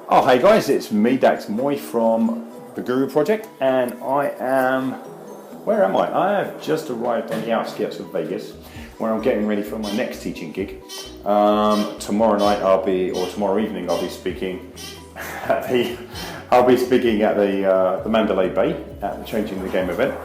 Oh, hey guys, it's me, Dax Moy from the Guru Project, and where am I? I have just arrived on the outskirts of Vegas, where I'm getting ready for my next teaching gig. Tomorrow evening, I'll be speaking at the Mandalay Bay at the Changing the Game event.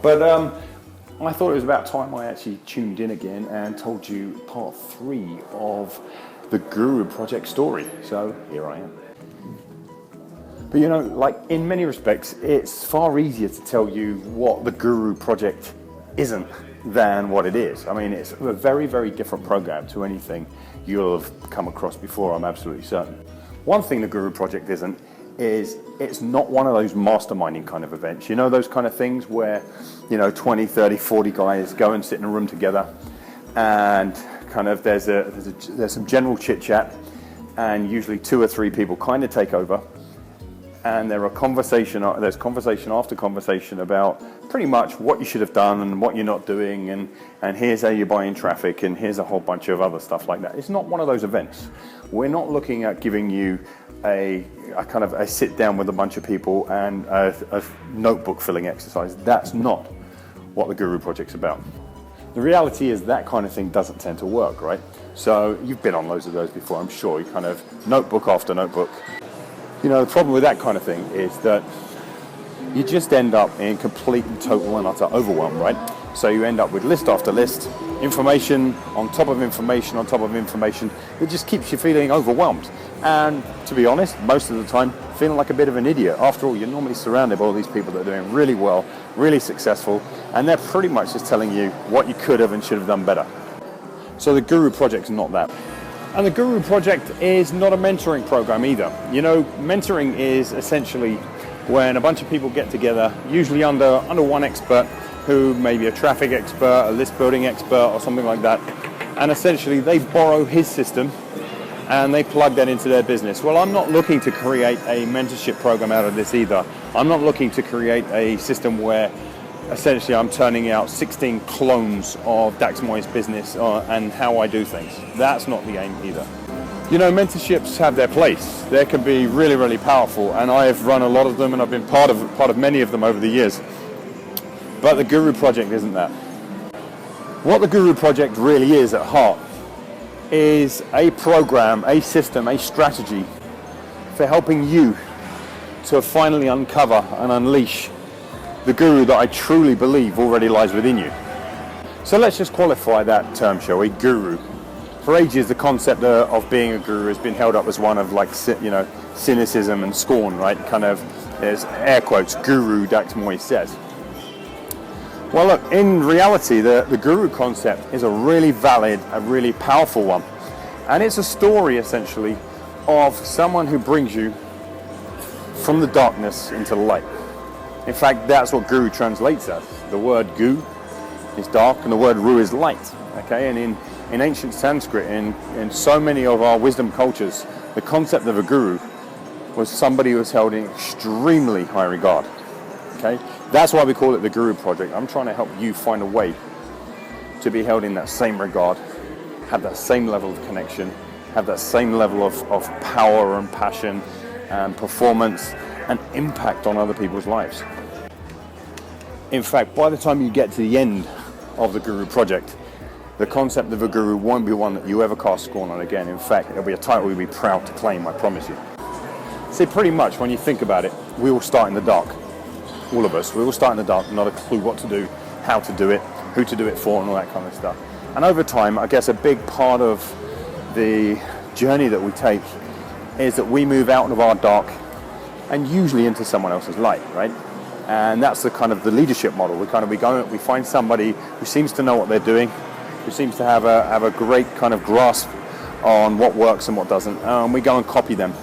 But I thought it was about time I actually tuned in again and told you part 3 of the Guru Project story. So here I am. But you know, like in many respects, it's far easier to tell you what the Guru Project isn't than what it is. I mean, it's a very, very different program to anything you'll have come across before, I'm absolutely certain. One thing the Guru Project isn't is it's not one of those masterminding kind of events. You know, those kind of things where, 20, 30, 40 guys go and sit in a room together and kind of there's some general chit chat, and usually 2 or 3 people kind of take over, and there's conversation after conversation about pretty much what you should have done and what you're not doing, and here's how you're buying traffic, and here's a whole bunch of other stuff like that. It's not one of those events. We're not looking at giving you a kind of a sit down with a bunch of people and a notebook filling exercise. That's not what the Guru Project's about. The reality is that kind of thing doesn't tend to work, right? So you've been on loads of those before, I'm sure. You kind of notebook after notebook. The problem with that kind of thing is that you just end up in complete and total and utter overwhelm, right? So you end up with list after list, information on top of information on top of information. It just keeps you feeling overwhelmed. And to be honest, most of the time, feeling like a bit of an idiot. After all, you're normally surrounded by all these people that are doing really well, really successful, and they're pretty much just telling you what you could have and should have done better. So the Guru Project's not that. And the Guru Project is not a mentoring program either. Mentoring is essentially when a bunch of people get together, usually under one expert, who may be a traffic expert, a list building expert, or something like that, and essentially they borrow his system and they plug that into their business. Well, I'm not looking to create a mentorship program out of this either. I'm not looking to create a system where essentially I'm turning out 16 clones of Dax Moy's business and how I do things. That's not the aim either. Mentorships have their place. They can be really, really powerful, and I have run a lot of them, and I've been part of many of them over the years. But the Guru Project isn't that. What the Guru Project really is at heart is a program, a system, a strategy for helping you to finally uncover and unleash the guru that I truly believe already lies within you. So let's just qualify that term, shall we? Guru. For ages, the concept of being a guru has been held up as one of cynicism and scorn, right? Kind of, there's air quotes, Guru Dax Moy says. Well, look, in reality, the guru concept is a really valid, a really powerful one. And it's a story, essentially, of someone who brings you from the darkness into the light. In fact, that's what guru translates as. The word gu is dark and the word ru is light. Okay, and in ancient Sanskrit, in so many of our wisdom cultures, the concept of a guru was somebody who was held in extremely high regard. Okay, that's why we call it the Guru Project. I'm trying to help you find a way to be held in that same regard, have that same level of connection, have that same level of power and passion and performance and impact on other people's lives. In fact, by the time you get to the end of the Guru Project, the concept of a guru won't be one that you ever cast scorn on again. In fact, it'll be a title you'll be proud to claim, I promise you. See, pretty much when you think about it, we all start in the dark. All of us, we all start in the dark, not a clue what to do, how to do it, who to do it for, and all that kind of stuff. And over time, I guess a big part of the journey that we take is that we move out of our dark and usually into someone else's light, right? And that's the kind of the leadership model. We find somebody who seems to know what they're doing, who seems to have a great kind of grasp on what works and what doesn't, and we go and copy them.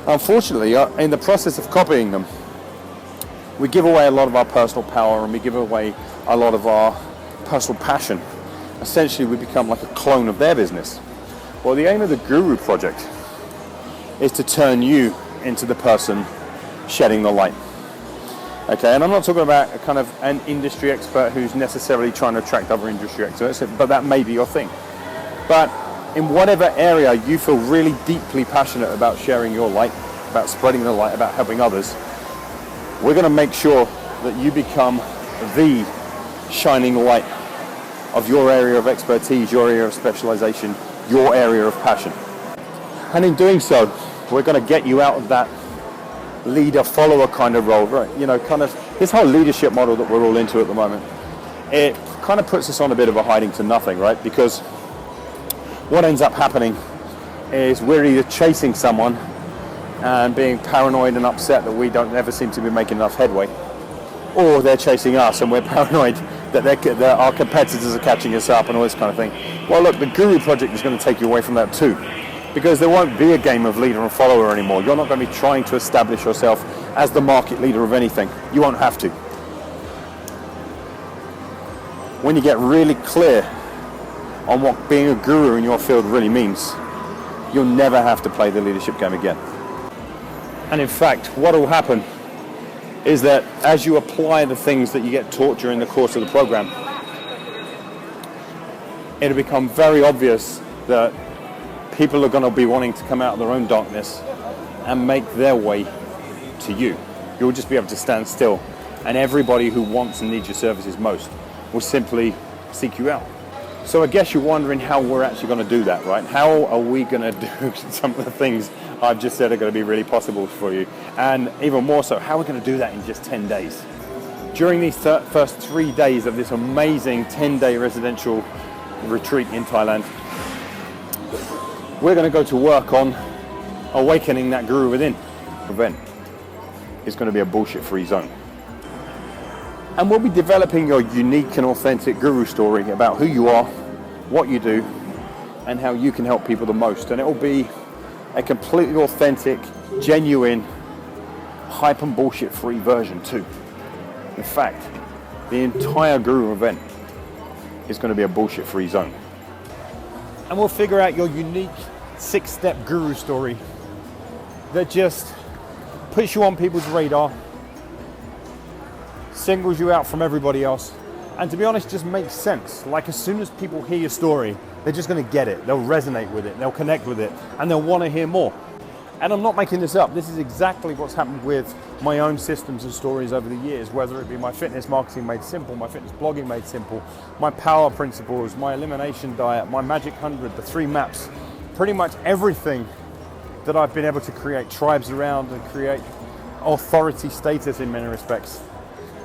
Unfortunately, in the process of copying them, we give away a lot of our personal power and we give away a lot of our personal passion. Essentially, we become like a clone of their business. Well, the aim of the Guru Project is to turn you into the person shedding the light. Okay, and I'm not talking about a kind of an industry expert who's necessarily trying to attract other industry experts, but that may be your thing. But in whatever area you feel really deeply passionate about sharing your light, about spreading the light, about helping others, we're going to make sure that you become the shining light of your area of expertise, your area of specialization, your area of passion. And in doing so, we're going to get you out of that leader follower kind of role, right? You know, kind of this whole leadership model that we're all into at the moment. It kind of puts us on a bit of a hiding to nothing, right? Because what ends up happening is we're either chasing someone and being paranoid and upset that we don't ever seem to be making enough headway, or they're chasing us and we're paranoid that our competitors are catching us up and all this kind of thing. Well, look, the Guru Project is going to take you away from that too, because there won't be a game of leader and follower anymore. You're not going to be trying to establish yourself as the market leader of anything. You won't have to. When you get really clear on what being a guru in your field really means, you'll never have to play the leadership game again. And in fact, what will happen is that as you apply the things that you get taught during the course of the program, it'll become very obvious that people are going to be wanting to come out of their own darkness and make their way to you. You'll just be able to stand still, and everybody who wants and needs your services most will simply seek you out. So I guess you're wondering how we're actually going to do that, right? How are we going to do some of the things I've just said are going to be really possible for you? And even more so, how are we going to do that in just 10 days? During these first 3 days of this amazing 10-day residential retreat in Thailand, we're going to go to work on awakening that guru within. Event is going to be a bullshit-free zone. And we'll be developing your unique and authentic guru story about who you are, what you do, and how you can help people the most. And it will be a completely authentic, genuine, hype and bullshit-free version too. In fact, the entire guru event is going to be a bullshit-free zone. And we'll figure out your unique 6-step guru story that just puts you on people's radar, singles you out from everybody else, and to be honest, just makes sense. Like, as soon as people hear your story, they're just going to get it, they'll resonate with it, they'll connect with it, and they'll want to hear more. And I'm not making this up. This is exactly what's happened with my own systems and stories over the years, whether it be my fitness marketing made simple, my fitness blogging made simple, my power principles, my elimination diet, my magic 100, the 3 maps, pretty much everything that I've been able to create tribes around and create authority status in many respects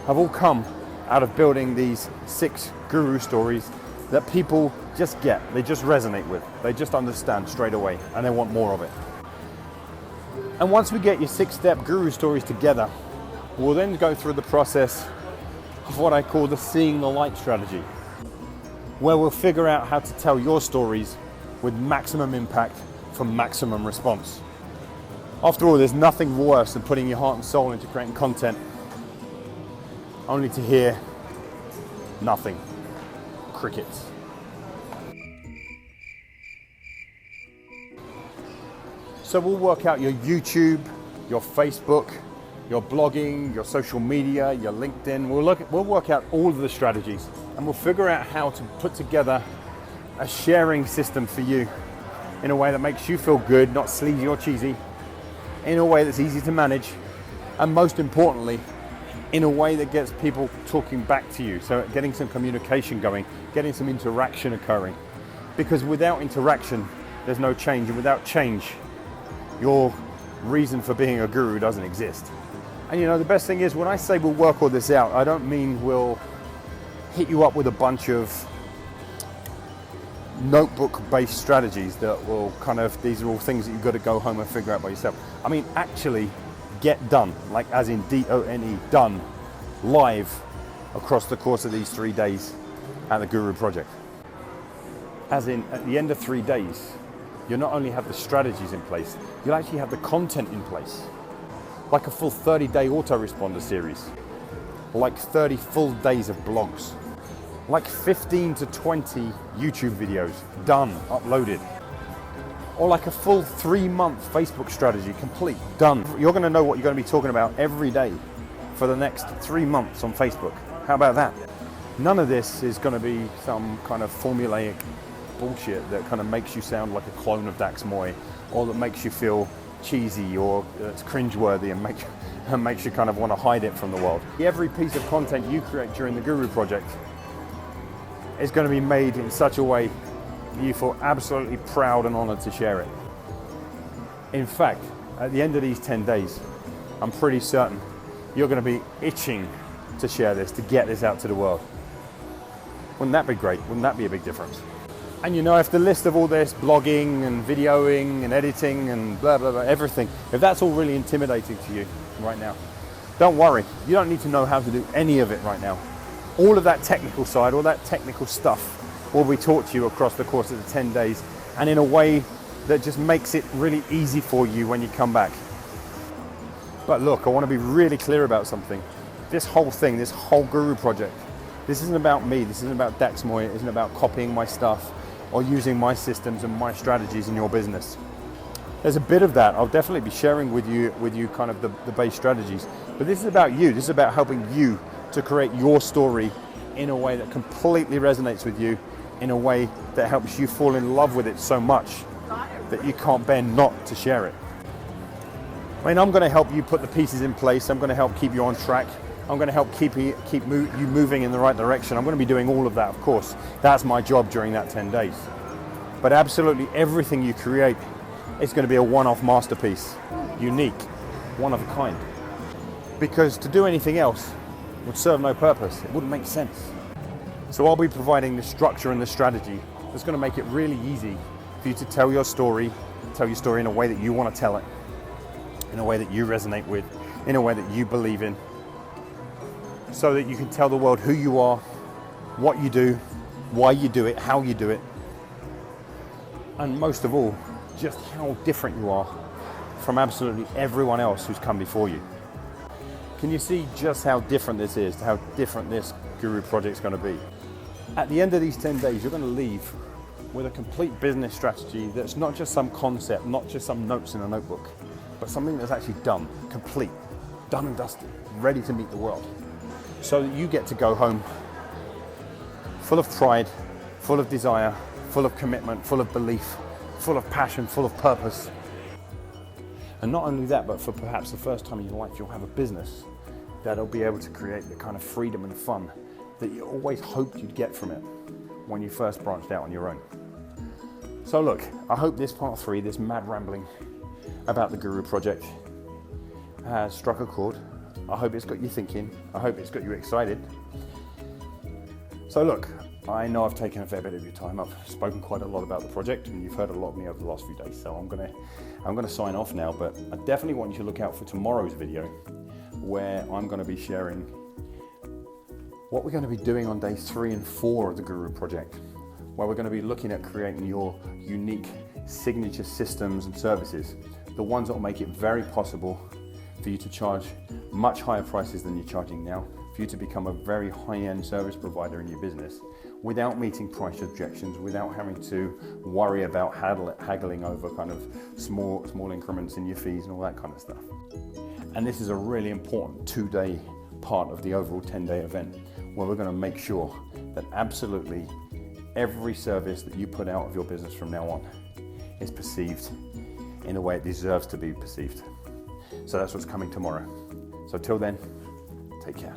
have all come out of building these 6 guru stories that people just get, they just resonate with, they just understand straight away, and they want more of it. And once we get your 6-step guru stories together, we'll then go through the process of what I call the seeing the light strategy, where we'll figure out how to tell your stories with maximum impact for maximum response. After all, there's nothing worse than putting your heart and soul into creating content only to hear nothing. Crickets. So we'll work out your YouTube, your Facebook, your blogging, your social media, your LinkedIn. We'll work out all of the strategies, and we'll figure out how to put together a sharing system for you in a way that makes you feel good, not sleazy or cheesy, in a way that's easy to manage, and most importantly, in a way that gets people talking back to you. So getting some communication going, getting some interaction occurring. Because without interaction, there's no change, and without change, your reason for being a guru doesn't exist. And you know, the best thing is, when I say we'll work all this out, I don't mean we'll hit you up with a bunch of notebook-based strategies that will these are all things that you've got to go home and figure out by yourself. I mean, actually get done, like as in D-O-N-E, done, live across the course of these 3 days at the Guru Project. As in, at the end of 3 days, you'll not only have the strategies in place, you'll actually have the content in place. Like a full 30-day autoresponder series, like 30 full days of blogs, like 15 to 20 YouTube videos done, uploaded, or like a full 3-month Facebook strategy complete, done. You're going to know what you're going to be talking about every day for the next 3 months on Facebook. How about that? None of this is going to be some kind of formulaic bullshit that kind of makes you sound like a clone of Dax Moy, or that makes you feel cheesy, or it's cringeworthy and makes you kind of want to hide it from the world. Every piece of content you create during the Guru Project is going to be made in such a way that you feel absolutely proud and honored to share it. In fact, at the end of these 10 days, I'm pretty certain you're going to be itching to share this, to get this out to the world. Wouldn't that be great? Wouldn't that be a big difference? And you know, if the list of all this blogging and videoing and editing and blah, blah, blah, everything, if that's all really intimidating to you right now, don't worry. You don't need to know how to do any of it right now. All of that technical side, all that technical stuff will be taught to you across the course of the 10 days, and in a way that just makes it really easy for you when you come back. But look, I want to be really clear about something. This whole thing, this whole Guru Project, this isn't about me, this isn't about Dax Moy, it isn't about copying my stuff or using my systems and my strategies in your business. There's a bit of that. I'll definitely be sharing with you kind of the base strategies. But this is about you. This is about helping you to create your story in a way that completely resonates with you, in a way that helps you fall in love with it so much that you can't bear not to share it. I mean, I'm going to help you put the pieces in place. I'm going to help keep you on track. I'm going to help keep you moving in the right direction. I'm going to be doing all of that, of course. That's my job during that 10 days. But absolutely everything you create is going to be a one-off masterpiece, unique, one of a kind. Because to do anything else would serve no purpose. It wouldn't make sense. So I'll be providing the structure and the strategy that's going to make it really easy for you to tell your story in a way that you want to tell it, in a way that you resonate with, in a way that you believe in, so that you can tell the world who you are, what you do, why you do it, how you do it, and most of all, just how different you are from absolutely everyone else who's come before you. Can you see just how different this is, how different this Guru Project's going to be? At the end of these 10 days, you're going to leave with a complete business strategy that's not just some concept, not just some notes in a notebook, but something that's actually done, complete, done and dusted, ready to meet the world. So that you get to go home full of pride, full of desire, full of commitment, full of belief, full of passion, full of purpose. And not only that, but for perhaps the first time in your life, you'll have a business that'll be able to create the kind of freedom and fun that you always hoped you'd get from it when you first branched out on your own. So look, I hope this part 3, this mad rambling about the Guru Project, has struck a chord. I hope it's got you thinking. I hope it's got you excited. So look, I know I've taken a fair bit of your time. I've spoken quite a lot about the project, and you've heard a lot of me over the last few days. So I'm gonna sign off now, but I definitely want you to look out for tomorrow's video, where I'm gonna be sharing what we're gonna be doing on days 3 and 4 of the Guru Project, where we're gonna be looking at creating your unique signature systems and services, the ones that will make it very possible for you to charge much higher prices than you're charging now, for you to become a very high-end service provider in your business without meeting price objections, without having to worry about haggling over kind of small increments in your fees and all that kind of stuff. And this is a really important 2-day part of the overall 10-day event, where we're going to make sure that absolutely every service that you put out of your business from now on is perceived in a way it deserves to be perceived. So that's what's coming tomorrow. So till then, take care.